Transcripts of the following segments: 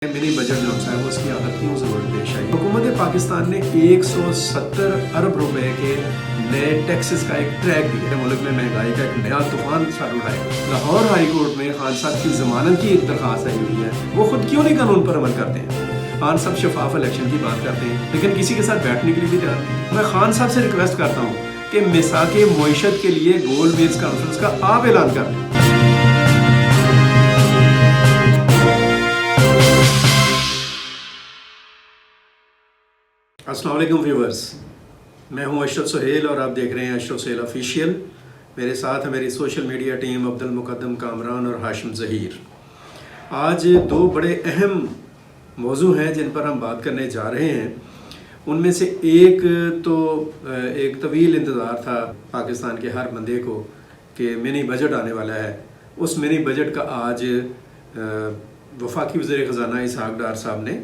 Mini budget जो है वो उसकी आदत क्यों जरूरत पेश आई। हुकूमत पाकिस्तान ने 170 अरब रुपए के नए टैक्सेस का एक ट्रैक दिया है। मुल्क में महंगाई का एक नया तूफान सर उठाएगा। लाहौर हाई कोर्ट में खान साहब की जमानत की एक दरखास्त आई हुई है, वो खुद क्यों नहीं कानून पर अमल करते हैं। खान साहब शफाफ इलेक्शन की बात करते हैं लेकिन किसी के साथ बैठने के लिए भी तैयार नहीं। मैं खान साहब से रिक्वेस्ट करता हूँ कि मिसाके मईशत के लिए गोल मेज कॉन्फ्रेंस का आप ऐलान कर दें। अस्सलाम वालेकुम व्यूवर्स, मैं हूं अशरफ सुहेल और आप देख रहे हैं अशरफ सुहेल ऑफिशियल। मेरे साथ है मेरी social media team Abdul Muqaddam Kamran और हाशिम ज़हीर। आज दो बड़े अहम मौजू हैं जिन पर हम बात करने जा रहे हैं। उनमें से एक तो एक तवील इंतज़ार था पाकिस्तान के हर बंदे को कि मिनी बजट आने वाला है। उस मिनी बजट का आज वफाकी वज़ीर ख़ज़ाना इसहाक़ डार साहब ने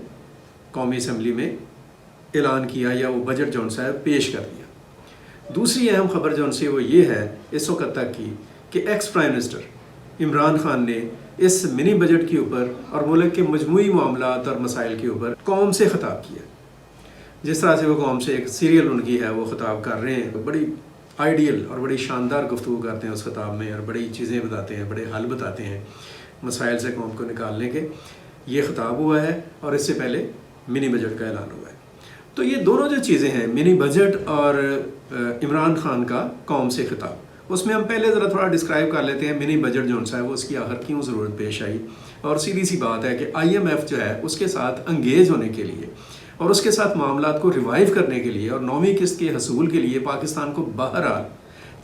कौमी असम्बली में ऐलान किया या वो बजट जो है पेश कर दिया। दूसरी अहम खबर जो उनसे वो ये है इस वक्त तक की कि ex prime minister Imran Khan ने इस मिनी बजट के ऊपर और मुल्क के मजमूई मामलात और मसाइल के ऊपर कौम से ख़िताब किया। जिस तरह से वो कौम से एक सीरियल उनकी है वो ख़िताब कर रहे हैं, बड़ी आइडियल और बड़ी शानदार गुफ्तगू करते हैं उस ख़िताब में और बड़ी चीज़ें बताते हैं, बड़े हल बताते हैं मसाइल से कौम को निकालने के। ये ख़िताब हुआ है और इससे पहले मिनी बजट का ऐलान हुआ है। तो ये दोनों जो चीज़ें हैं, मिनी बजट और इमरान खान का कौम से खिताब, उसमें हम पहले ज़रा थोड़ा डिस्क्राइब कर लेते हैं मिनी बजट जो है वो उसकी आखिर क्यों ज़रूरत पेश आई। और सीधी सी बात है कि IMF जो है उसके साथ इंगेज होने के लिए और उसके साथ मामलात को रिवाइव करने के लिए और 9वीं किस्त के हसूल के लिए पाकिस्तान को बहरहाल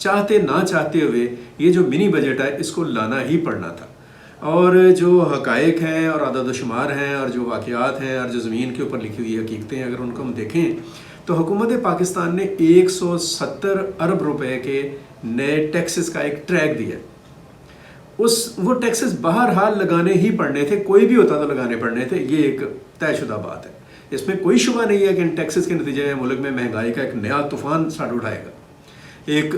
चाहते ना चाहते हुए ये जो मिनी बजट है इसको लाना ही पड़ना था। और जो हकायक हैं और अदद शुमार हैं और जो वाक़यात हैं और जो ज़मीन के ऊपर लिखी हुई हकीकतें हैं, अगर उनको हम देखें तो हुकूमत पाकिस्तान ने 170 अरब रुपए के नए टैक्सेस का एक ट्रैक दिया। वो टैक्सेस बहरहाल लगाने ही पड़ने थे, कोई भी होता तो लगाने पड़ने थे, ये एक तयशुदा बात है। इसमें कोई शुबा नहीं है कि इन टैक्सेस के नतीजे में मुल्क में महंगाई का एक नया तूफान सर उठाएगा। एक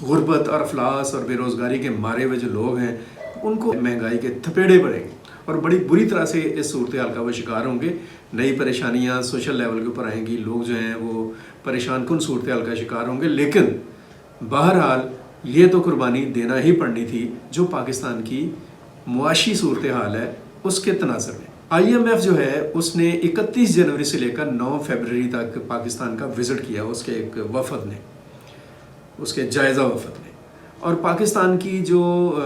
गुर्बत और अफलास और बेरोज़गारी के मारे हुए जो लोग हैं उनको महंगाई के थपेड़े पड़ेंगे और बड़ी बुरी तरह से इस सूरत हाल का वो शिकार होंगे। नई परेशानियां सोशल लेवल के ऊपर आएंगी, लोग जो हैं वो परेशान कुन सूरत हाल का शिकार होंगे। लेकिन बहरहाल ये तो कुर्बानी देना ही पड़नी थी जो पाकिस्तान की मुआशी सूरत हाल है उसके तनाज़ुर में। IMF जो है उसने 31 जनवरी से लेकर 9 फरवरी तक पाकिस्तान का विज़िट किया, उसके एक वफद ने, उसके जायज़ा वफद ने। और पाकिस्तान की जो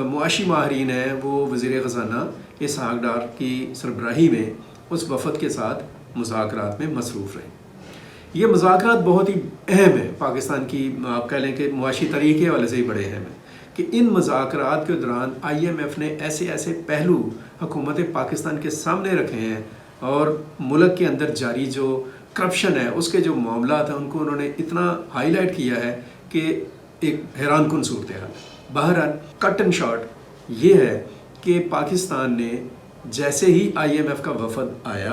मुआशी माहरीन है वो वज़ीर ख़ज़ाना इसहाक़ डार की सरबराही में उस वफ़द के साथ मुज़ाकरात में मसरूफ़ रहे। ये मुज़ाकरात बहुत ही अहम है पाकिस्तान की, आप कह लें कि मुआशी तरीक़े वाले से ही बड़े अहम है कि इन मुज़ाकरात के दौरान IMF ने ऐसे ऐसे पहलू हुकूमत पाकिस्तान के सामने रखे हैं और मुल्क के अंदर जारी जो करप्शन है उसके जो मामलात हैं उनको उन्होंने इतना हाईलाइट किया है कि एक हैरान कुन सूरत हाल। बहरहाल कट एंड शॉर्ट ये है कि पाकिस्तान ने जैसे ही IMF का वफद आया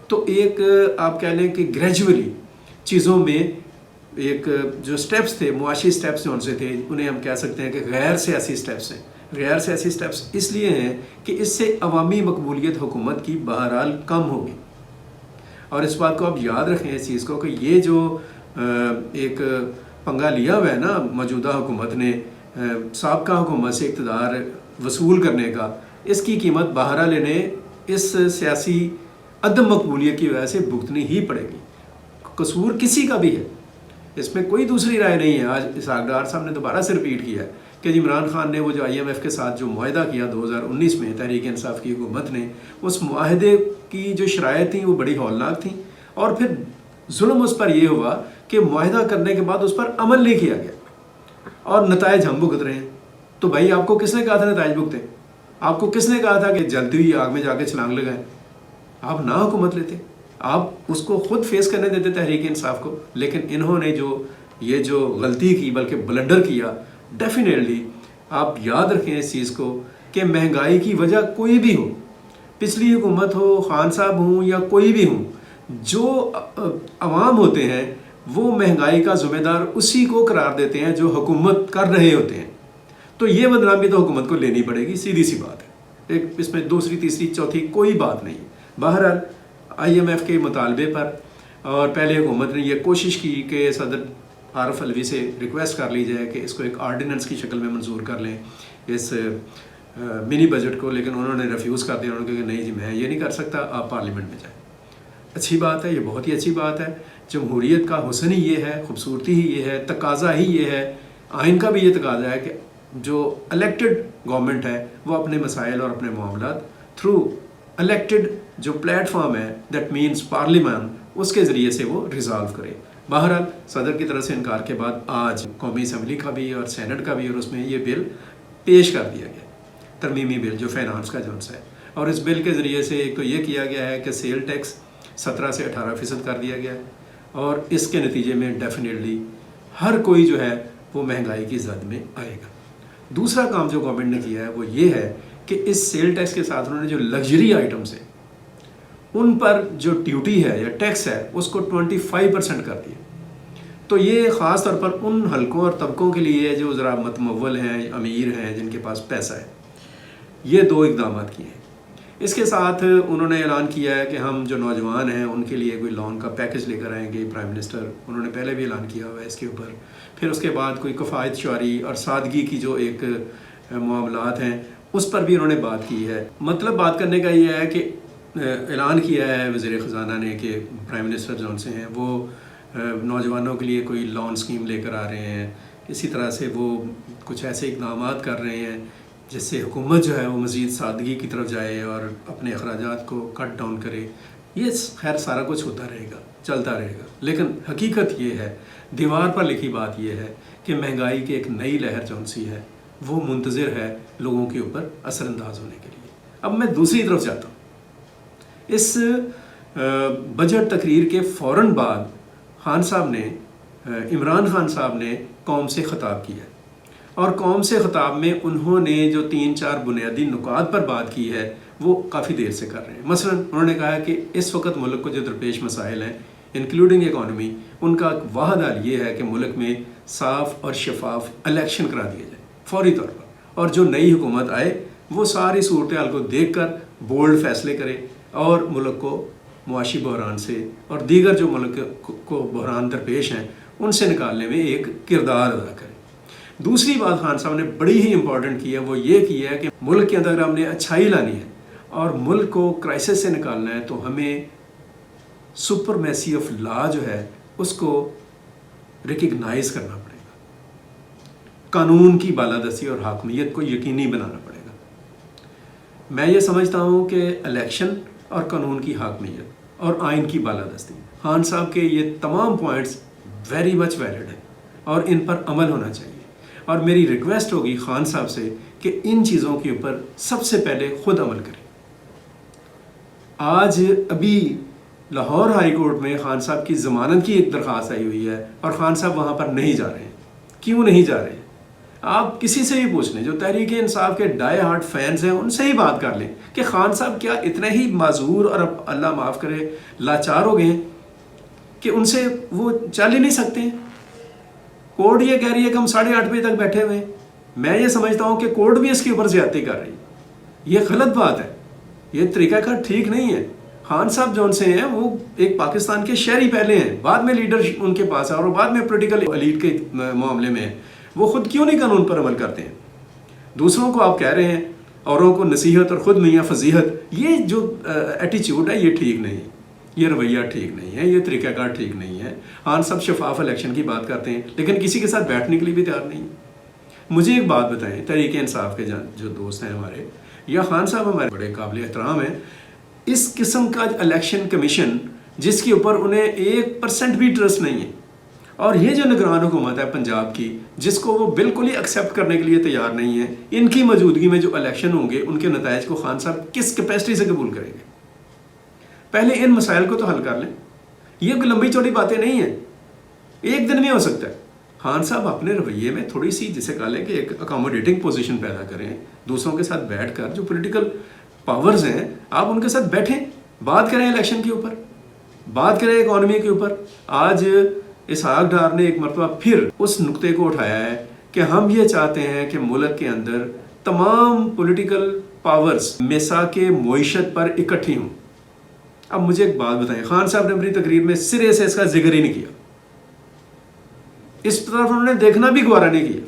तो एक आप कह लें कि ग्रेजुअली चीज़ों में एक जो स्टेप्स थे, मुआशी स्टेप्स जो उनसे थे, उन्हें हम कह सकते हैं कि गैर सियासी स्टेप्स हैं। गैर सियासी स्टेप्स इसलिए हैं कि इससे अवामी मकबूलियत हुकूमत की बहरहाल कम होगी। और इस बात को आप याद रखें इस चीज़ को कि ये जो एक पंगा लिया हुआ है ना मौजूदा हुकूमत ने साबका हुकूमत से इक़्तिदार वसूल करने का, इसकी कीमत बहरहाल इन्हें इस सियासी अदम मकबूलियत की वजह से भुगतनी ही पड़ेगी। कसूर किसी का भी है, इसमें कोई दूसरी राय नहीं है। आज इसहाक़ डार साहब ने दोबारा से रिपीट किया है कि इमरान खान ने वो जो IMF के साथ जो मुआहदा किया 2019 में तहरीक इंसाफ की हुकूमत ने, उस मुआहदे की जो शराइत थी वो बड़ी हौलनाक थी और फिर जुल्म उस पर यह हुआ कि मुआहदा करने के बाद उस पर अमल नहीं किया गया और नतायज हम भुगत रहे हैं। तो भाई आपको किसने कहा था नतायज भुगतें? आपको किसने कहा था कि जलती हुई आग में जाके छलांग लगाएं? आप ना हुकूमत लेते, आप उसको खुद फेस करने देते तहरीक इंसाफ को। लेकिन इन्होंने ये जो गलती की, बल्कि ब्लंडर किया, डेफिनेटली आप याद रखें इस चीज़ को कि महंगाई की वजह कोई भी हो, पिछली हुकूमत हो, खान साहब हों या कोई भी हों, जो अवाम होते हैं वो महंगाई का ज़िम्मेदार उसी को करार देते हैं जो हुकूमत कर रहे होते हैं। तो ये बदनामी तो हुकूमत को लेनी पड़ेगी, सीधी सी बात है। एक इसमें दूसरी तीसरी चौथी कोई बात नहीं है। बहरहाल IMF के मुतालबे पर और पहले हुकूमत ने यह कोशिश की कि सदर आरफ अलवी से रिक्वेस्ट कर ली जाए कि इसको एक आर्डिनेंस की शक्ल में मंजूर कर लें इस मिनी बजट को, लेकिन उन्होंने रिफ्यूज़ कर दिया। उन्होंने कहा कि नहीं जी मैं ये नहीं कर सकता, आप पार्लियामेंट में जाएँ। अच्छी बात है, ये बहुत ही अच्छी बात है। जमहूरियत का हुस्न ही ये है, खूबसूरती ही ये है, तकाजा ही ये है, आइन का भी ये तकाजा है कि जो इलेक्टेड गवर्नमेंट है वो अपने मसाइल और अपने मामलात थ्रू इलेक्टेड जो प्लेटफॉर्म है दैट मीन्स पार्लियामेंट, उसके ज़रिए से वो रिजॉल्व करे। बहरहाल सदर की तरफ से इनकार के बाद आज कौमी असम्बली का भी और सेनेट का भी और उसमें ये बिल पेश कर दिया गया, तरमीमी बिल जो फाइनेंस का जोन्स है। और इस बिल के ज़रिए से एक तो ये किया गया है कि सेल टैक्स 17 से 18% कर दिया गया है, और इसके नतीजे में डेफिनेटली हर कोई जो है वो महंगाई की जद में आएगा। दूसरा काम जो गवर्नमेंट ने किया है वो ये है कि इस सेल टैक्स के साथ उन्होंने जो लग्जरी आइटम्स हैं उन पर जो ड्यूटी है या टैक्स है उसको 25% कर दिया। तो ये ख़ास तौर पर उन हलकों और तबकों के लिए जो ज़रा मतमव्वल हैं, अमीर हैं, जिनके पास पैसा है, ये दो इक़दाम किए हैं। इसके साथ उन्होंने ऐलान किया है कि हम जो नौजवान हैं उनके लिए कोई लोन का पैकेज लेकर आएंगे। प्राइम मिनिस्टर उन्होंने पहले भी ऐलान किया हुआ है इसके ऊपर। फिर उसके बाद कोई कफ़ायत शुआरी और सादगी की जो एक मामलात हैं उस पर भी उन्होंने बात की है। मतलब बात करने का ये है कि ऐलान किया है वज़ीर ख़ज़ाना ने कि प्राइम मिनिस्टर जो से हैं वो नौजवानों के लिए कोई लोन स्कीम लेकर आ रहे हैं। इसी तरह से वो कुछ ऐसे इक़दाम कर रहे हैं जिससे हुकूमत जो है वो मज़ीद सादगी की तरफ जाए और अपने अखराजात को कट डाउन करे। ये खैर सारा कुछ होता रहेगा, चलता रहेगा, लेकिन हकीकत ये है, दीवार पर लिखी बात ये है कि महंगाई की एक नई लहर जौन सी है वो मुंतज़िर है लोगों के ऊपर असरअंदाज होने के लिए। अब मैं दूसरी तरफ जाता हूँ। इस बजट तकरीर के फ़ौरन बाद खान साहब ने, इमरान खान साहब ने कौम से ख़िताब किया, और कौम से ख़िताब में उन्होंने जो 3-4 बुनियादी नुकात पर बात की है वो काफ़ी देर से कर रहे हैं। मसलन उन्होंने कहा कि इस वक्त मुल्क को जो दरपेश मसाइल हैं इंक्लूडिंग इकॉनमी, उनका वाहद हल ये है कि मुल्क में साफ़ और शफाफ इलेक्शन करा दिए जाए फौरी तौर पर, और जो नई हुकूमत आए वो सारी सूरत हाल को देख कर बोल्ड फैसले करे और मुल्क को मुआशी बहरान से और दीगर जो मुल्क को बहरान दरपेश हैं उनसे निकालने में एक किरदार अदा करे। दूसरी बात खान साहब ने बड़ी ही इंपॉर्टेंट की है, वो ये की है कि मुल्क के अंदर हमने अच्छाई लानी है और मुल्क को क्राइसिस से निकालना है, तो हमें सुपरमेसी ऑफ लॉ जो है उसको रिकग्नाइज करना पड़ेगा, कानून की बालादस्ती और हाकमियत को यकीनी बनाना पड़ेगा। मैं ये समझता हूँ कि इलेक्शन और कानून की हाकमियत और आइन की बालादस्ती, खान साहब के ये तमाम पॉइंट्स वेरी मच वैलिड हैं और इन पर अमल होना चाहिए। और मेरी रिक्वेस्ट होगी खान साहब से कि इन चीज़ों के ऊपर सबसे पहले खुद अमल करें। आज अभी लाहौर हाई कोर्ट में खान साहब की ज़मानत की एक दरख्वास्त आई हुई है और खान साहब वहाँ पर नहीं जा रहे हैं। क्यों नहीं जा रहे हैं? आप किसी से भी पूछ लें, जो तहरीक इंसाफ के डाई हार्ट फैंस हैं उनसे ही बात कर लें कि खान साहब क्या इतने ही माजूर और अल्लाह माफ़ करे लाचार हो गए हैं कि उनसे वो चल ही नहीं सकते। कोर्ट ये कह रही है कि हम 8:30 बजे तक बैठे हुए हैं। मैं ये समझता हूँ कि कोर्ट भी इसके ऊपर ज़्यादती कर रही है। ये गलत बात है, ये तरीक़ाकार ठीक नहीं है। खान साहब जौन से हैं वो एक पाकिस्तान के शहरी पहले हैं, बाद में लीडर उनके पास है और बाद में पोलिटिकल एलीट के मामले में है। वो खुद क्यों नहीं कानून पर अमल करते हैं? दूसरों को आप कह रहे हैं, औरों को नसीहत और ख़ुद मियाँ फजीहत, ये जो एटीट्यूड है ये ठीक नहीं है, ये रवैया ठीक नहीं है, ये तरीक़ाकार ठीक नहीं है। खान साहब शफाफ इलेक्शन की बात करते हैं लेकिन किसी के साथ बैठने के लिए भी तैयार नहीं है। मुझे एक बात बताएं, तहरीक इंसाफ के जो दोस्त हैं हमारे, या खान साहब हमारे बड़े काबिल एहतराम हैं, इस किस्म का इलेक्शन कमीशन जिसके ऊपर उन्हें 1% भी ट्रस्ट नहीं है, और ये जो निगरान हुकूमत है पंजाब की जिसको वो बिल्कुल ही एक्सेप्ट करने के लिए तैयार नहीं है, इनकी मौजूदगी में जो इलेक्शन होंगे उनके नताइज को खान साहब किस कैपेसिटी से कबूल करेंगे? पहले इन मसाइल को तो हल कर लें। ये कोई लंबी चौड़ी बातें नहीं हैं, एक दिन में हो सकता है। खान साहब अपने रवैये में थोड़ी सी, जिसे कह लें कि एक अकोमोडेटिंग पोजीशन पैदा करें, दूसरों के साथ बैठकर जो पॉलिटिकल पावर्स हैं आप उनके साथ बैठें, बात करें इलेक्शन के ऊपर, बात करें इकॉनमी के ऊपर। आज इसहाक डार ने एक मरतबा फिर उस नुक्ते को उठाया है कि हम ये चाहते हैं कि मुल्क के अंदर तमाम पॉलिटिकल पावर्स मिसा के मईशत पर इकट्ठी हों اب مجھے ایک بات بتائیں، خان صاحب نے اپنی تقریر میں سرے سے اس کا ذکر ہی نہیں کیا، اس طرف انہوں نے دیکھنا بھی گوارا نہیں کیا.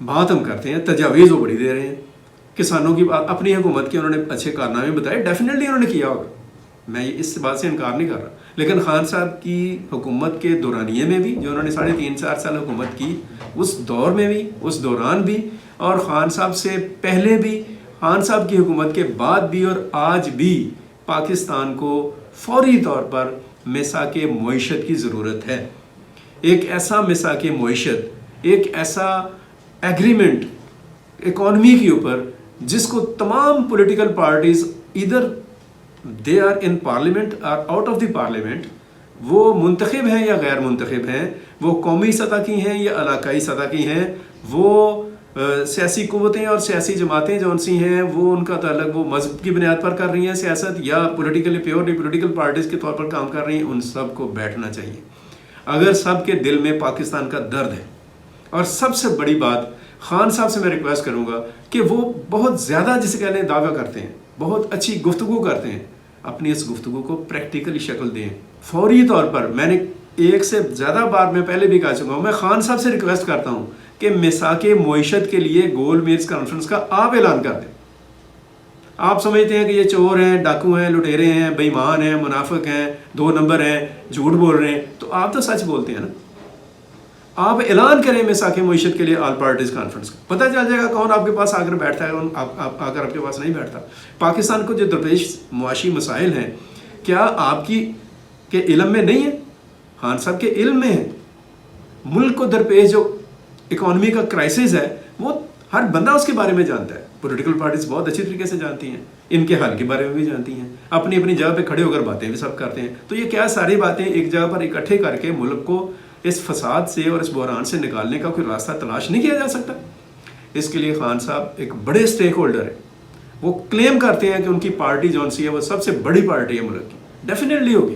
بات ہم کرتے ہیں تجاویز وہ بڑی دے رہے ہیں کسانوں کی بات، اپنی حکومت کے انہوں نے اچھے کارنامے بتائے، ڈیفینیٹلی انہوں نے کیا ہوگا، میں اس بات سے انکار نہیں کر رہا. لیکن خان صاحب کی حکومت کے دورانیے میں بھی، جو انہوں نے 3.5-4 سال حکومت کی، اس دور میں بھی، اس دوران بھی، اور خان صاحب سے پہلے بھی، خان صاحب کی حکومت کے بعد بھی، اور آج بھی پاکستان کو فوری طور پر میثاق معیشت کی ضرورت ہے. ایک ایسا میثاق معیشت، ایک ایسا ایگریمنٹ اکانومی کے اوپر جس کو تمام پولیٹیکل پارٹیز ادھر دے آر ان پارلیمنٹ اور آؤٹ آف دی پارلیمنٹ، وہ منتخب ہیں یا غیر منتخب ہیں، وہ قومی سطح کی ہیں یا علاقائی سطح کی ہیں، وہ سیاسی قوتیں اور سیاسی جماعتیں جو سی ہیں وہ ان کا تعلق وہ مذہب کی بنیاد پر کر رہی ہیں سیاست، یا پولیٹیکلی پیورلی پولیٹیکل پارٹیز کے طور پر کام کر رہی ہیں، ان سب کو بیٹھنا چاہیے. اگر سب کے دل میں پاکستان کا درد ہے، اور سب سے بڑی بات خان صاحب سے میں ریکویسٹ کروں گا کہ وہ بہت زیادہ جسے کہنے دعویٰ کرتے ہیں، بہت اچھی گفتگو کرتے ہیں، اپنی اس گفتگو کو پریکٹیکلی شکل دیں فوری طور پر. میں نے ایک سے زیادہ بار میں پہلے بھی کہہ چکا ہوں، میں خان صاحب سے ریکویسٹ کرتا ہوں کہ میثاق معیشت کے لیے گول میز کانفرنس کا آپ اعلان کر دیں. آپ سمجھتے ہیں کہ یہ چور ہیں، ڈاکو ہیں، لٹیرے ہیں، بے ایمان ہیں، منافق ہیں، 2 نمبر ہیں، جھوٹ بول رہے ہیں، تو آپ تو سچ بولتے ہیں نا. آپ اعلان کریں میثاق معیشت کے لیے آل پارٹیز کانفرنس کا، پتہ چل جائے گا کون آپ کے پاس آ کر بیٹھتا ہے، آ کر آپ کے پاس نہیں بیٹھتا. پاکستان کو جو درپیش معاشی مسائل ہیں، کیا آپ کے علم میں نہیں ہے؟ خان صاحب کے علم میں ہے. ملک کو درپیش جو اکانومی کا کرائسس ہے، وہ ہر بندہ اس کے بارے میں جانتا ہے. پولیٹیکل پارٹیز بہت اچھی طریقے سے جانتی ہیں، ان کے حل کے بارے میں بھی جانتی ہیں، اپنی اپنی جگہ پہ کھڑے ہو کر باتیں بھی سب کرتے ہیں. تو یہ کیا ساری باتیں ایک جگہ پر اکٹھے کر کے ملک کو اس فساد سے اور اس بحران سے نکالنے کا کوئی راستہ تلاش نہیں کیا جا سکتا؟ اس کے لیے خان صاحب ایک بڑے سٹیک ہولڈر ہیں. وہ کلیم کرتے ہیں کہ ان کی پارٹی جون سی ہے وہ سب سے بڑی پارٹی ہے ملک کی، ڈیفینیٹلی ہوگی.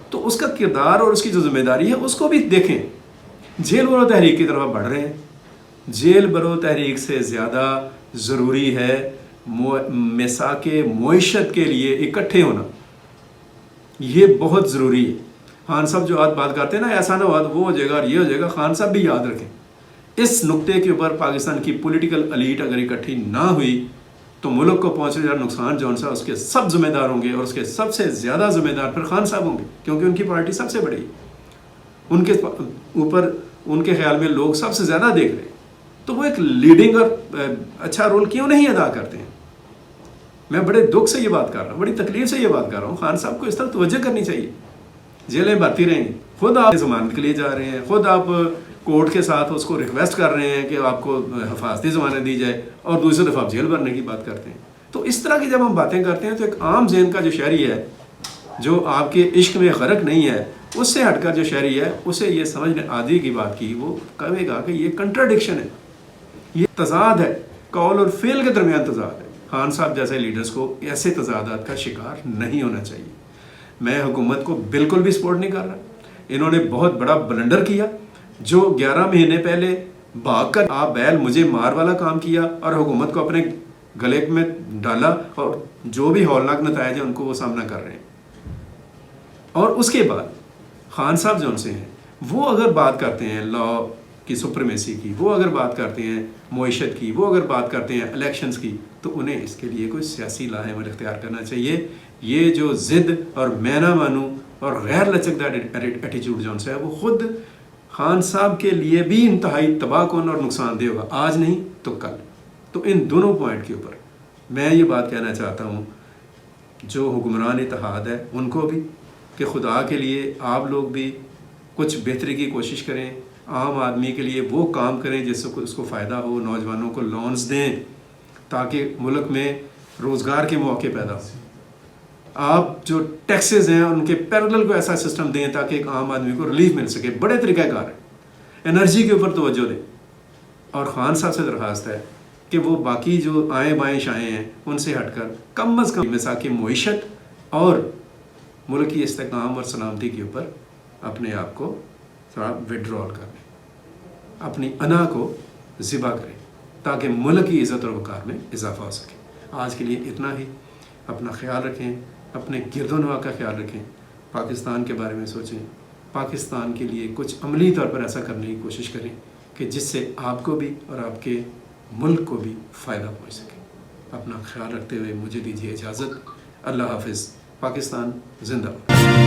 تو اس کا کردار اور اس کی جو ذمہ داری ہے اس کو بھی دیکھیں. جیل برو تحریک کی طرف بڑھ رہے ہیں. جیل برو تحریک سے زیادہ ضروری ہے میثاق معیشت کے لیے اکٹھے ہونا. یہ بہت ضروری ہے. خان صاحب جو بات کرتے ہیں نا، ایسا نہ ہوا وہ ہو جائے گا اور یہ ہو جائے گا. خان صاحب بھی یاد رکھیں، اس نقطے کے اوپر پاکستان کی پولیٹیکل الیٹ اگر اکٹھی نہ ہوئی تو ملک کو پہنچنے والا نقصان جو سا اس کے سب ذمہ دار ہوں گے، اور اس کے سب سے زیادہ ذمہ دار پھر خان صاحب ہوں گے، کیونکہ ان کی پارٹی سب سے بڑی ہے، ان کے اوپر ان کے خیال میں لوگ سب سے زیادہ دیکھ رہے ہیں. تو وہ ایک لیڈنگ اور اچھا رول کیوں نہیں ادا کرتے ہیں؟ میں بڑے دکھ سے یہ بات کر رہا ہوں، بڑی تکلیف سے یہ بات کر رہا ہوں. خان صاحب کو اس طرح توجہ کرنی چاہیے. جیلیں بھرتی رہیں گی، خود آپ ضمانت کے لیے جا رہے ہیں، خود آپ کورٹ کے ساتھ اس کو ریکویسٹ کر رہے ہیں کہ آپ کو حفاظتی ضمانت دی جائے، اور دوسری طرف آپ جیل بھرنے کی بات کرتے ہیں. تو اس طرح کی جب ہم باتیں کرتے ہیں تو ایک عام ذہن کا جو شہری ہے، جو آپ کے عشق میں غرق نہیں ہے، اس سے ہٹ کر جو شہری ہے اسے یہ سمجھنے آدھی کی بات کی، وہ کہے گا کہ یہ کنٹراڈکشن ہے، یہ تضاد ہے، قول اور فعل کے درمیان تضاد ہے. خان صاحب جیسے لیڈرز کو ایسے تضادات کا شکار نہیں ہونا چاہیے. میں حکومت کو بالکل بھی سپورٹ نہیں کر رہا. انہوں نے بہت بڑا بلنڈر کیا، جو 11 مہینے پہلے بھاگ کر آپ بیل مجھے مار والا کام کیا اور حکومت کو اپنے گلے میں ڈالا، اور جو بھی ہولناک نتائج ہیں ان کو وہ سامنا کر رہے ہیں. اور اس کے بعد خان صاحب جو ان سے ہیں، وہ اگر بات کرتے ہیں لا کی سپریمیسی کی، وہ اگر بات کرتے ہیں معیشت کی، وہ اگر بات کرتے ہیں الیکشنز کی، تو انہیں اس کے لیے کوئی سیاسی لاہ عمل اختیار کرنا چاہیے. یہ جو ضد اور میں نہ مانوں اور غیر لچکدار ایٹیچیوڈ جو ان سے ہے، وہ خود خان صاحب کے لیے بھی انتہائی تباہ کن اور نقصان دہ ہوگا، آج نہیں تو کل. تو ان دونوں پوائنٹ کے اوپر میں یہ بات کہنا چاہتا ہوں جو حکمران اتحاد ہے ان کو بھی، کہ خدا کے لیے آپ لوگ بھی کچھ بہتری کی کوشش کریں، عام آدمی کے لیے وہ کام کریں جس سے اس کو فائدہ ہو. نوجوانوں کو لونز دیں تاکہ ملک میں روزگار کے موقع پیدا ہوں. آپ جو ٹیکسز ہیں ان کے پیرلل کو ایسا سسٹم دیں تاکہ ایک عام آدمی کو ریلیف مل سکے. بڑے طریقہ کار ہیں. انرجی کے اوپر توجہ دیں. اور خان صاحب سے درخواست ہے کہ وہ باقی جو آئیں بائیں شائیں ہیں ان سے ہٹ کر کم از کم میثاق معیشت اور ملک کی استحکام اور سلامتی کے اوپر اپنے آپ کو تھوڑا وڈرال کر لیں، اپنی انا کو ذبح کریں تاکہ ملک کی عزت اور وقار میں اضافہ ہو سکے. آج کے لیے اتنا ہی. اپنا خیال رکھیں. اپنے گرد و نواح کا خیال رکھیں، پاکستان کے بارے میں سوچیں، پاکستان کے لیے کچھ عملی طور پر ایسا کرنے کی کوشش کریں کہ جس سے آپ کو بھی اور آپ کے ملک کو بھی فائدہ پہنچ سکے۔ اپنا خیال رکھتے ہوئے مجھے دیجیے اجازت۔ اللہ حافظ۔ پاکستان زندہ باد۔